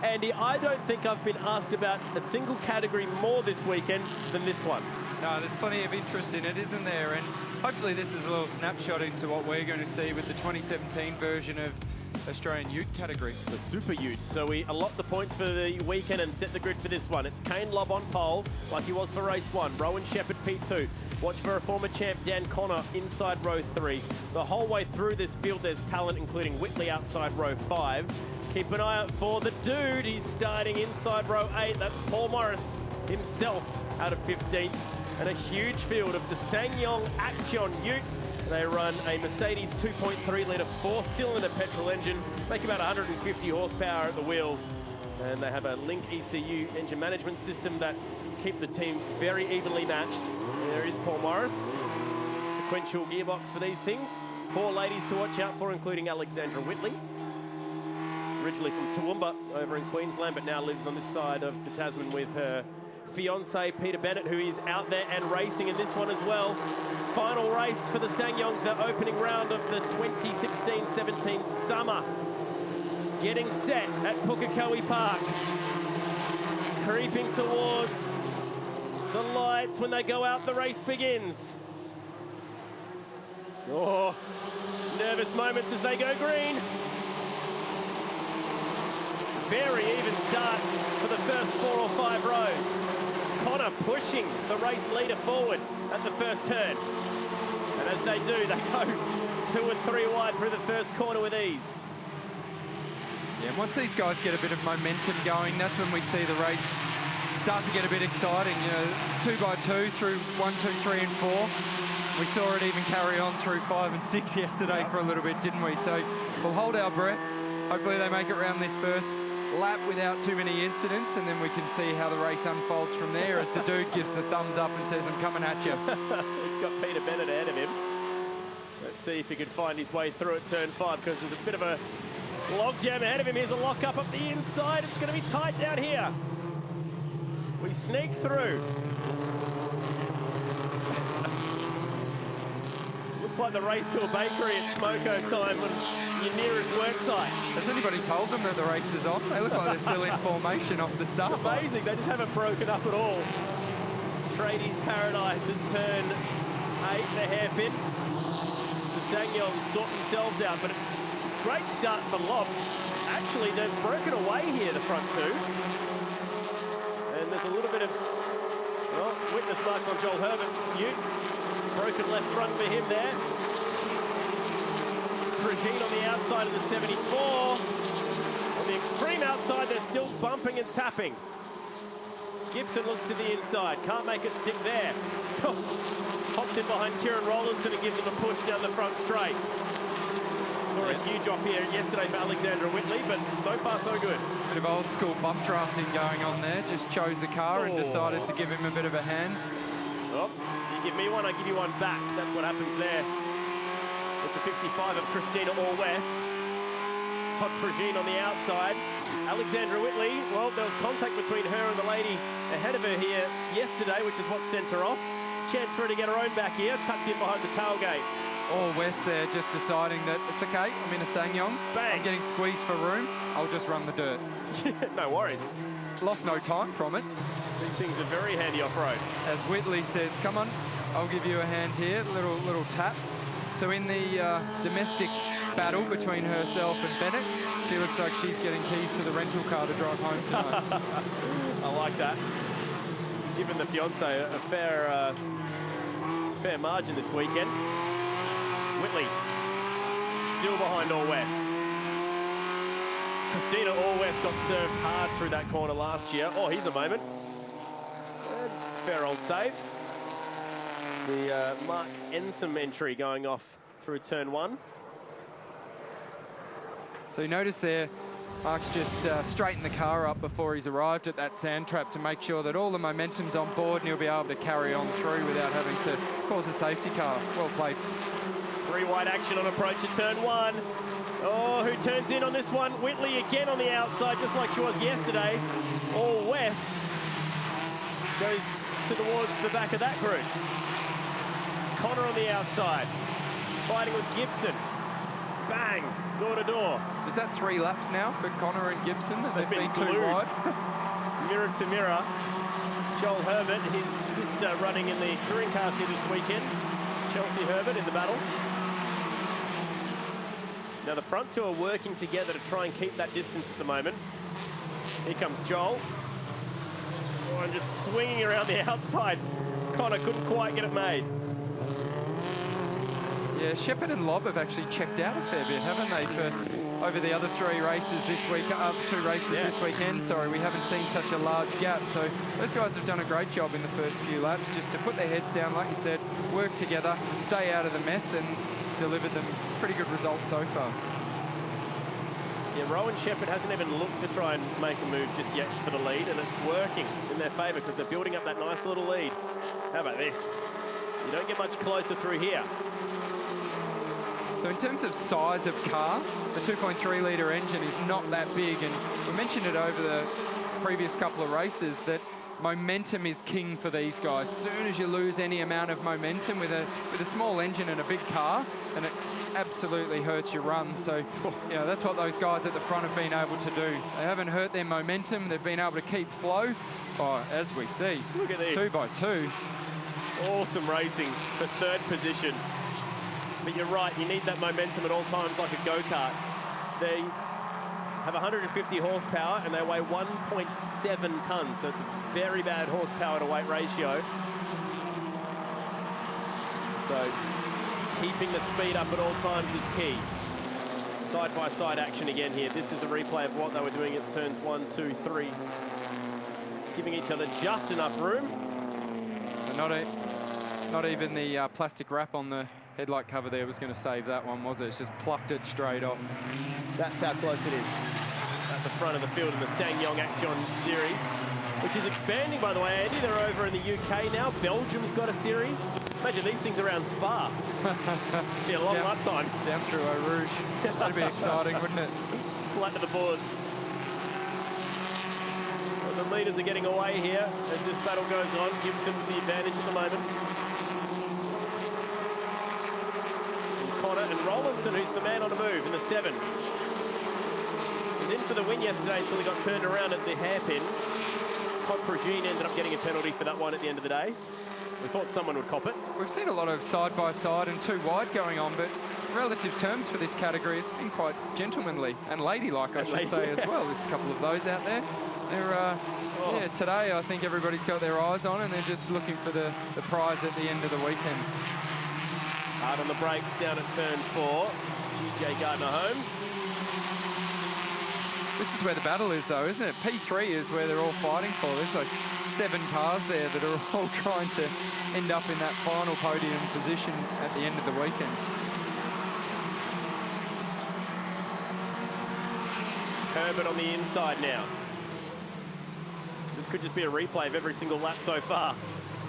Andy, I don't think I've been asked about a single category more this weekend than this one. No, there's plenty of interest in it, isn't there? And hopefully this is a little snapshot into what we're going to see with the 2017 version of Australian Ute category. The Super Ute. So we allot the points for the weekend and set the grid for this one. It's Kane Lobb on pole, like he was for race 1. Rowan Shepherd P2. Watch for a former champ, Dan Connor, inside row 3. The whole way through this field, there's talent, including Whitley outside row 5. Keep an eye out for the dude. He's starting inside row 8. That's Paul Morris himself out of 15th. And a huge field of the Ssangyong Actyon Ute. They run a Mercedes 2.3-litre 4-cylinder petrol engine, make about 150 horsepower at the wheels. And they have a Link ECU engine management system that keep the teams very evenly matched. There is Paul Morris. Sequential gearbox for these things. 4 ladies to watch out for, including Alexandra Whitley. Originally from Toowoomba over in Queensland, but now lives on this side of the Tasman with her fiance Peter Bennett, who is out there and racing in this one as well. Final race for the Sangyongs, the opening round of the 2016-17 summer. Getting set at Pukekohe Park. Creeping towards the lights. When they go out, the race begins. Oh, nervous moments as they go green. Very even start for the first 4 or 5 rows. Connor pushing the race leader forward at the first turn. And as they do, they go 2 and 3 wide through the first corner with ease. Yeah, and once these guys get a bit of momentum going, that's when we see the race start to get a bit exciting. You know, 2 by 2 through 1, 2, 3 and 4. We saw it even carry on through 5 and 6 yesterday for a little bit, didn't we? So we'll hold our breath. Hopefully they make it around this first lap without too many incidents, and then we can see how the race unfolds from there as the dude gives the thumbs up and says, I'm coming at you. He's got Peter Bennett ahead of him. Let's see if he can find his way through at turn 5, because there's a bit of a logjam ahead of him. Here's a lock up the inside. It's going to be tight down here. We sneak through. Looks like the race to a bakery at Smoko time when your nearest work site. Has anybody told them that the race is on? They look like they're still in formation off the start. It's amazing, they just haven't broken up at all. Tradies Paradise at turn 8, the hairpin. The Sangyongs sort themselves out, but it's a great start for Lobb. Actually, they've broken away here, the front 2. And there's a little bit of, well, witness marks on Joel Herbert's Ute. Broken left front for him there. Regine on the outside of the 74. On the extreme outside, they're still bumping and tapping. Gibson looks to the inside, can't make it stick there. Hops in behind Kieran Rollinson and gives him a push down the front straight. Saw a huge off here yesterday for Alexandra Whitley, but so far so good. Bit of old school bump drafting going on there. Just chose a car and decided to give him a bit of a hand. Oh, you give me one, I give you one back. That's what happens there. With the 55 of Christina All-West. Todd Progine on the outside. Alexandra Whitley, well, there was contact between her and the lady ahead of her here yesterday, which is what sent her off. Chance for her to get her own back here, tucked in behind the tailgate. All-West there just deciding that it's okay, I'm in a Sangyong. Bang. I'm getting squeezed for room, I'll just run the dirt. No worries. Lost no time from it. These things are very handy off-road. As Whitley says, come on, I'll give you a hand here, little tap. So in the domestic battle between herself and Bennett, she looks like she's getting keys to the rental car to drive home tonight. I like that. She's given the fiance a fair margin this weekend. Whitley still behind All-West. Christina All-West got served hard through that corner last year. Oh, here's a moment. And fair old save. The Mark Ensom entry going off through turn 1. So you notice there, Mark's just straightened the car up before he's arrived at that sand trap to make sure that all the momentum's on board and he'll be able to carry on through without having to cause a safety car. Well played. 3 wide action on approach at turn 1. Oh, who turns in on this one? Whitley again on the outside, just like she was yesterday. All-West goes towards the back of that group. Connor on the outside, fighting with Gibson. Bang! Door to door. Is that 3 laps now for Connor and Gibson that they've been too glued. wide? Mirror to mirror. Joel Herbert, his sister, running in the touring cars here this weekend. Chelsea Herbert in the battle. Now the front two are working together to try and keep that distance at the moment. Here comes Joel. Oh, and just swinging around the outside. Connor couldn't quite get it made. Yeah, Shepherd and Lobb have actually checked out a fair bit, haven't they, for over the other 3 races this week, 2 races this weekend, sorry. We haven't seen such a large gap, so those guys have done a great job in the first few laps, just to put their heads down, like you said, work together, stay out of the mess, and it's delivered them pretty good results so far. Yeah, Rowan Shepherd hasn't even looked to try and make a move just yet for the lead, and it's working in their favour because they're building up that nice little lead. How about this? You don't get much closer through here. So in terms of size of car, the 2.3 litre engine is not that big, and we mentioned it over the previous couple of races that momentum is king for these guys. As soon as you lose any amount of momentum with a small engine and a big car, then it absolutely hurts your run. So, you know, that's what those guys at the front have been able to do. They haven't hurt their momentum. They've been able to keep flow. Oh, as we see, look at this. 2 by 2. Awesome racing for 3rd position. But you're right, you need that momentum at all times like a go-kart. They have 150 horsepower and they weigh 1.7 tons, so it's a very bad horsepower to weight ratio. So keeping the speed up at all times is key. Side-by-side action again here. This is a replay of what they were doing at turns 1, 2, 3. Giving each other just enough room. So not even the plastic wrap on the headlight cover there was going to save that one, was it? It's just plucked it straight off. That's how close it is at the front of the field in the Ssangyong Actyon series, which is expanding, by the way, Andy. They're over in the UK now. Belgium's got a series. Imagine these things around Spa. Be a long lifetime. Down through Eau Rouge. That'd be exciting, wouldn't it? Flat to the boards. Well, the leaders are getting away here as this battle goes on. Gibson the advantage at the moment. Connor and Rollinson, who's the man on the move in the 7. Was in for the win yesterday until he got turned around at the hairpin. Todd Progine ended up getting a penalty for that one at the end of the day. We thought someone would cop it. We've seen a lot of side-by-side and 2 wide going on, but in relative terms for this category, it's been quite gentlemanly and ladylike, I should say, as well. There's a couple of those out there. They're, yeah, today I think everybody's got their eyes on and they're just looking for the prize at the end of the weekend. Hard on the brakes down at turn 4. GJ Gardner-Holmes. This is where the battle is, though, isn't it? P3 is where they're all fighting for. There's like 7 cars there that are all trying to end up in that final podium position at the end of the weekend. It's Herbert on the inside now. This could just be a replay of every single lap so far.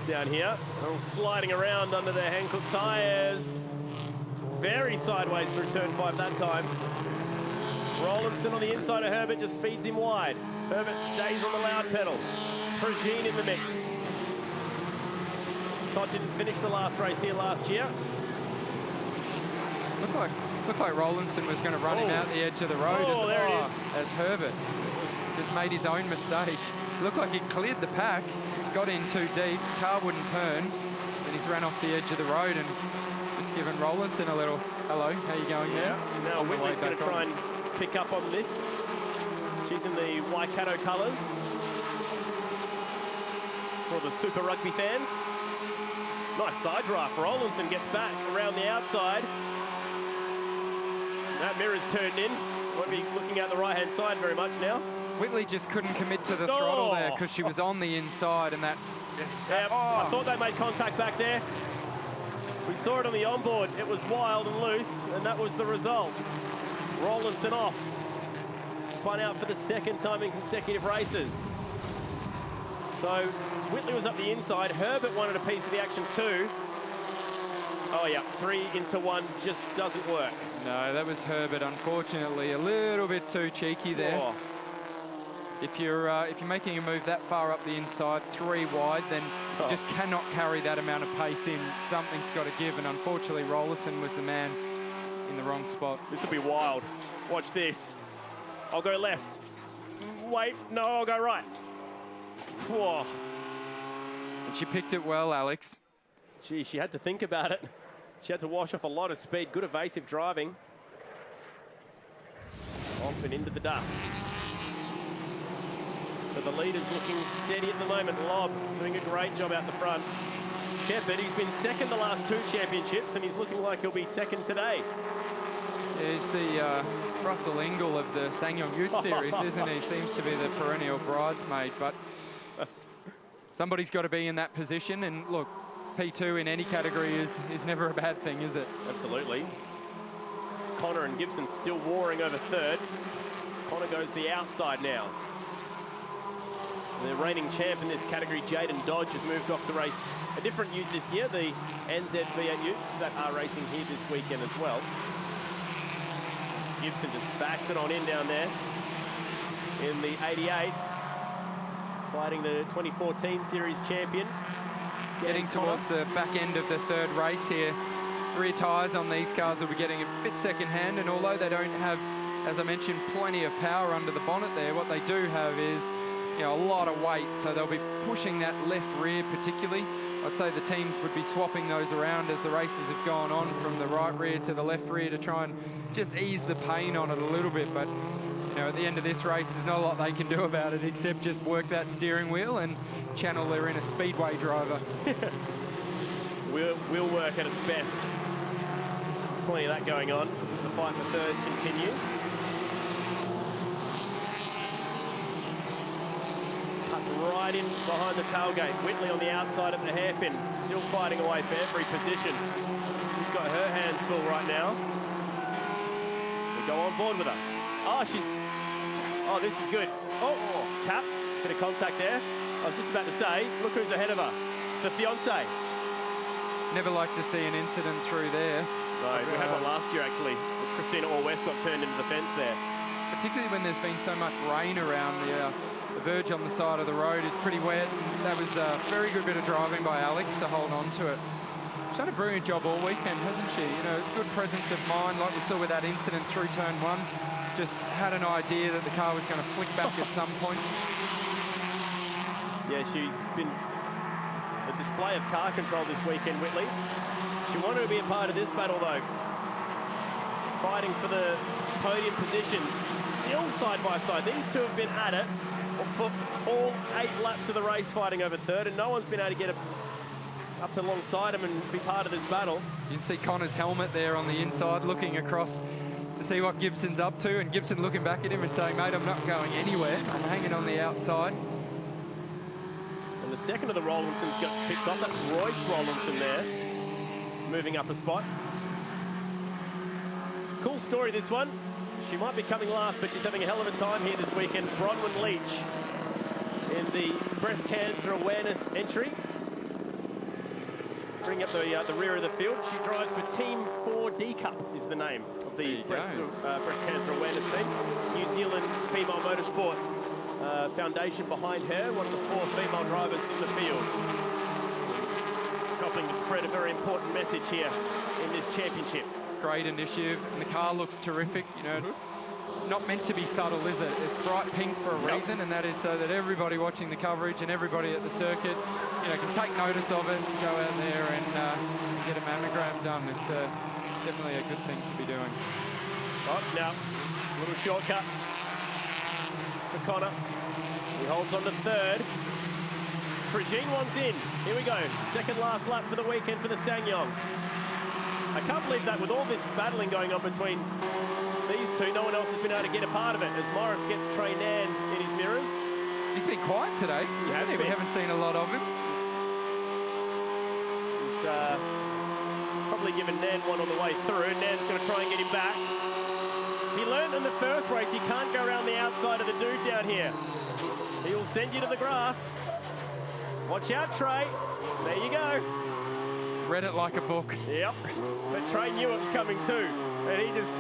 Down here, all sliding around under their Hankook tyres. Very sideways through turn 5 that time. Rollinson on the inside of Herbert just feeds him wide. Herbert stays on the loud pedal. Progine in the mix. Todd didn't finish the last race here last year. Looked like Rollinson was going to run him out the edge of the road as Herbert just made his own mistake. Looked like he cleared the pack. Got in too deep, car wouldn't turn, and he's ran off the edge of the road and just given Rollinson a little, hello, how you going there? Now Whitley's going to try and pick up on this. She's in the Waikato colours for the Super Rugby fans. Nice side draft. Rollinson gets back around the outside. That mirror's turned in. Won't be looking out the right-hand side very much now. Whitley just couldn't commit to the throttle there because she was on the inside and that just... I thought they made contact back there. We saw it on the onboard. It was wild and loose, and that was the result. Rollinson off. Spun out for the 2nd time in consecutive races. So Whitley was up the inside. Herbert wanted a piece of the action too. Oh yeah, 3 into 1 just doesn't work. No, that was Herbert, unfortunately. A little bit too cheeky there. Oh. If you're making a move that far up the inside, 3 wide, then you just cannot carry that amount of pace in. Something's got to give, and unfortunately, Rollinson was the man in the wrong spot. This will be wild. Watch this. I'll go left. Wait, no, I'll go right. Whoa. And she picked it well, Alex. Gee, she had to think about it. She had to wash off a lot of speed. Good evasive driving. Off and into the dust. So the leader's looking steady at the moment. Lobb doing a great job out the front. Shepherd, he's been second the last 2 championships, and he's looking like he'll be second today. He's the Russell Ingall of the Ssangyong Ute series, isn't he? Seems to be the perennial bridesmaid, but somebody's got to be in that position. And look, P2 in any category is never a bad thing, is it? Absolutely. Connor and Gibson still warring over third. Connor goes the outside now. The reigning champ in this category, Jaden Dodge, has moved off to race a different ute this year, the NZ V8 utes that are racing here this weekend as well. Gibson just backs it on in down there in the 88, fighting the 2014 series champion. Getting towards the back end of the third race here. Rear tyres on these cars will be getting a bit second-hand, and although they don't have, as I mentioned, plenty of power under the bonnet there, what they do have is, you know, a lot of weight, so they'll be pushing that left rear particularly. I'd say the teams would be swapping those around as the races have gone on from the right rear to the left rear to try and just ease the pain on it a little bit. But, you know, at the end of this race, there's not a lot they can do about it except just work that steering wheel and channel their inner speedway driver. Will work at its best. There's plenty of that going on as the fight for third continues. Right in behind the tailgate. Whitley on the outside at the hairpin, still fighting away for every position. She's got her hands full right now. We go on board with her. Oh, this is good. Oh, tap, bit of contact there. I was just about to say, look who's ahead of her. It's the fiance. Never like to see an incident through there. No, we had one last year actually. Christina Orr-West got turned into the fence there. Particularly when there's been so much rain around the verge on the side of the road is pretty wet. That was a very good bit of driving by Alex to hold on to it. She's done a brilliant job all weekend, hasn't she? You know, good presence of mind, like we saw with that incident through turn 1. Just had an idea that the car was going to flick back at some point. Yeah, she's been a display of car control this weekend, Whitley. She wanted to be a part of this battle, though. Fighting for the podium positions, still side by side. These two have been at it for all 8 laps of the race, fighting over third, and no one's been able to get up alongside him and be part of this battle. You can see Connor's helmet there on the inside, looking across to see what Gibson's up to, and Gibson looking back at him and saying, mate, I'm not going anywhere. I'm hanging on the outside. And the second of the Rollinsons gets picked up. That's Royce Rollinson there, moving up a spot. Cool story, this one. She might be coming last, but she's having a hell of a time here this weekend. Bronwyn Leach in the breast cancer awareness entry. Bring up the rear of the field. She drives for Team 4D Cup is the name of the breast cancer awareness team. New Zealand Female Motorsport Foundation behind her, one of the 4 female drivers in the field. Helping to spread a very important message here in this championship. Great initiative, and the car looks terrific. You know, it's not meant to be subtle, is it? It's bright pink for a reason, and that is so that everybody watching the coverage and everybody at the circuit, you know, can take notice of it and go out there and get a mammogram done. It's definitely a good thing to be doing. Oh, now, a little shortcut for Connor. He holds on to third. Prigine one's in. Here we go. Second last lap for the weekend for the Sangyongs. I can't believe that with all this battling going on between these two, no one else has been able to get a part of it as Morris gets Trey Nan in his mirrors. He's been quiet today. He has been. We haven't seen a lot of him. He's probably given Nan one on the way through. Nan's going to try and get him back. He learned in the first race he can't go around the outside of the dude down here. He will send you to the grass. Watch out, Trey. There you go. Read it like a book. Yep. But Trey knew it was coming too, and he just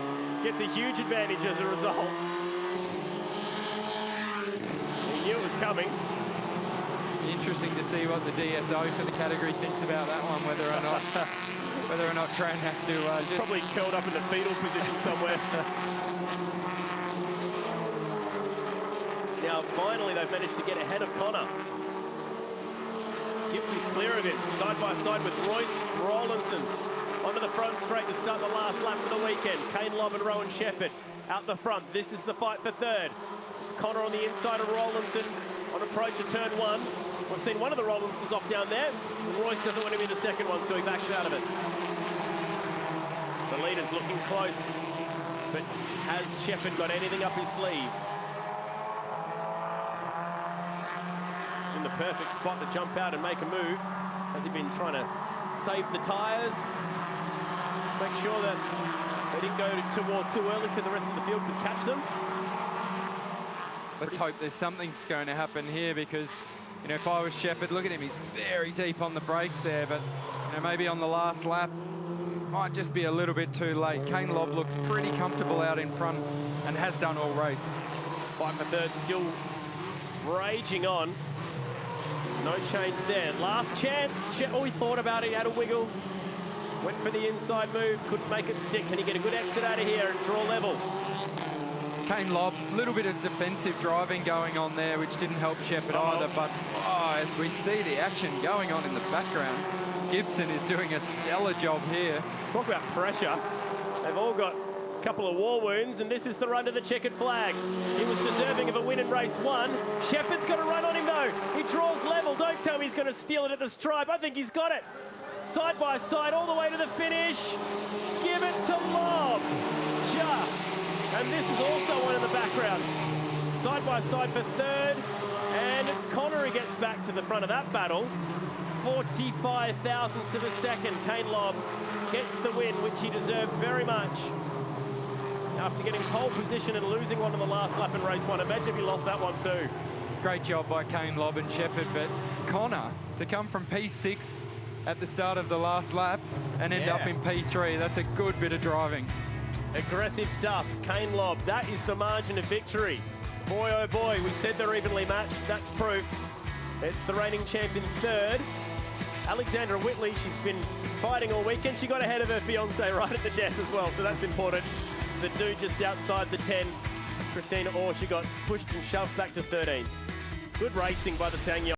gets a huge advantage as a result. He knew it was coming. Interesting to see what the DSO for the category thinks about that one, whether or not Tran has to just... Probably curled up in the fetal position somewhere. Now, finally, they've managed to get ahead of Connor. Gibson's clear of it, side by side with Royce Rawlinson. Onto the front straight to start the last lap of the weekend. Kane Lobb and Rowan Shepherd out the front. This is the fight for third. It's Connor on the inside of Rawlinson on approach to turn one. We've seen one of the Rawlinsons off down there. Royce doesn't want to be the second one, so he backs out of it. The leader's looking close, but has Shepherd got anything up his sleeve? In the perfect spot to jump out and make a move. Has he been trying to save the tyres? Make sure that they didn't go too early so the rest of the field could catch them. Let's hope there's something's going to happen here, because, you know, if I was Shepherd, look at him, he's very deep on the brakes there, but, you know, maybe on the last lap, might just be a little bit too late. Kane Lobb looks pretty comfortable out in front and has done all race. Fight for third still raging on. No change there. Last chance. Oh, he thought about it, he had a wiggle. Went for the inside move, couldn't make it stick. Can he get a good exit out of here and draw level? Kane Lobb, a little bit of defensive driving going on there, which didn't help Shepherd either, but as we see the action going on in the background, Gibson is doing a stellar job here. Talk about pressure. They've all got a couple of war wounds, and this is the run to the checkered flag. He was deserving of a win in race one. Shepherd's got a run on him though. He draws level. Don't tell me he's going to steal it at the stripe. I think he's got it. Side by side all the way to the finish. Give it to Lobb. Just. And this is also one in the background. Side by side for third. And it's Connor who gets back to the front of that battle. 45 thousandths of a second. Kane Lobb gets the win, which he deserved very much. After getting pole position and losing one on the last lap in race one. Imagine if he lost that one too. Great job by Kane Lobb and Shepherd, but Connor to come from P6 at the start of the last lap and end up in P3. That's a good bit of driving. Aggressive stuff. Kane Lobb, that is the margin of victory. Boy, oh boy, we said they're evenly matched. That's proof. It's the reigning champion third. Alexandra Whitley, she's been fighting all weekend. She got ahead of her fiance right at the death as well, so that's important. The dude just outside the 10, Christina Orr, she got pushed and shoved back to 13th. Good racing by the Ssangyong.